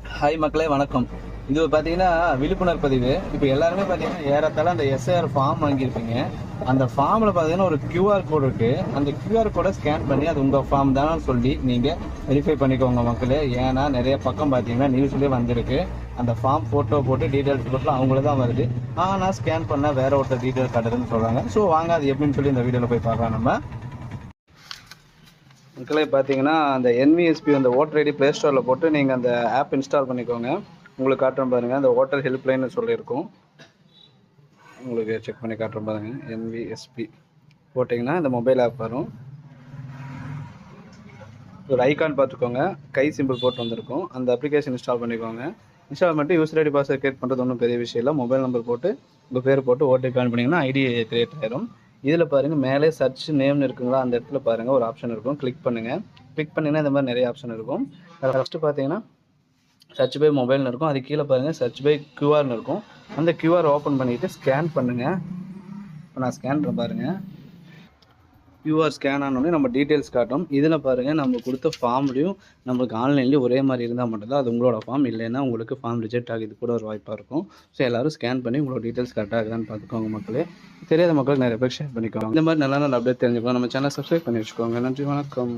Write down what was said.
Hi மக்களே வணக்கம். இது பார்த்தீங்கன்னா விழிப்புணர்வு பதிவு. இப்போ எல்லாருமே பார்த்தீங்கன்னா ஏறத்தாழ அந்த எஸ்ஐஆர் ஃபார்ம் வாங்கியிருப்பீங்க. அந்த ஃபார்மில் பார்த்தீங்கன்னா ஒரு QR கோடு இருக்கு. அந்த QR கோடை ஸ்கேன் பண்ணி அது உங்கள் ஃபார்ம் தானு சொல்லி நீங்கள் வெரிஃபை பண்ணிக்கோங்க மக்களே. ஏன்னா நிறைய பக்கம் பார்த்தீங்கன்னா நியூஸ்லேயே வந்திருக்கு. அந்த ஃபார்ம் ஃபோட்டோ போட்டு டீட்டெயில்ஸ் போட்டு அவங்கள தான் வருது. ஆனால் ஸ்கேன் பண்ணால் வேற ஒருத்தர் டீட்டெயில் காட்டுதுன்னு சொல்கிறாங்க. ஸோ வாங்க அது எப்படின்னு சொல்லி இந்த வீடியோவில் போய் பார்க்கலாம் நம்ம. மக்களே பார்த்தீங்கன்னா அந்த NVSP அந்த ஓட்டர் ஐடி ப்ளே ஸ்டோரில் போட்டு நீங்கள் அந்த ஆப் இன்ஸ்டால் பண்ணிக்கோங்க. உங்களுக்கு காட்டுறோம் பாருங்கள், அந்த ஓட்டர் ஹெல்ப்லைன்னு சொல்லியிருக்கும். உங்களுக்கு செக் பண்ணி காட்டுறோம் பாருங்கள். NVSP போட்டிங்கன்னா இந்த மொபைல் ஆப் வரும். ஒரு ஐகான் பார்த்துக்கோங்க, கை சிம்பிள் போட்டு வந்திருக்கும். அந்த அப்ளிகேஷன் இன்ஸ்டால் பண்ணிக்கோங்க. இன்ஸ்டால் பண்ணிட்டு யூசர் ஐடி பாஸ்வேர்ட் கிரியேட் பண்ணுறது ஒன்றும் பெரிய விஷயம் இல்லை. மொபைல் நம்பர் போட்டு உங்கள் பேர் போட்டு ஓடிபி ஆன் பண்ணிங்கன்னா ஐடி கிரியேட் ஆயிரும். இதில் பாருங்கள் மேலே சர்ச் நேம்னு இருக்குங்களா, அந்த இடத்துல பாருங்கள் ஒரு ஆப்ஷன் இருக்கும். கிளிக் பண்ணுங்கள். கிளிக் பண்ணிங்கன்னா இந்த மாதிரி நிறைய ஆப்ஷன் இருக்கும். அதில் ஃபஸ்ட்டு பார்த்தீங்கன்னா சர்ச் பை மொபைல்னு இருக்கும். அது கீழே பாருங்கள் சர்ச் பை QRன்னு இருக்கும். அந்த QR ஓப்பன் பண்ணிவிட்டு ஸ்கேன் பண்ணுங்கள். இப்போ நான் ஸ்கேன் பாருங்கள். QR ஸ்கேன் ஆனோடனே நம்ம டீட்டெயில்ஸ் காட்டும். இதில் பாருங்கள் நம்ம கொடுத்த ஃபார்ம்லேயும் நம்மளுக்கு ஆன்லைன்லேயும் ஒரே மாதிரி இருந்தால் மட்டும்தான் அது உங்களோட ஃபார்ம். இல்லைன்னா உங்களுக்கு ஃபார்ம் ரிஜெக்ட் ஆகுது கூட ஒரு வாய்ப்பாக இருக்கும். ஸோ எல்லோரும் ஸ்கேன் பண்ணி உங்களோட டீட்டெயில்ஸ் கரெக்டாக இருக்குதான்னு பார்த்துக்கோங்க மக்களே. தெரியாத மக்களுக்கு நிறைய பேர் ஷேர் பண்ணிக்கோங்க. இந்த மாதிரி நல்ல நல்ல அப்டேட் தெரிஞ்சுக்கலாம். நம்ம சேனல் சப்ஸ்கிரைப் பண்ணி வச்சுக்கோங்க. நன்றி, வணக்கம்.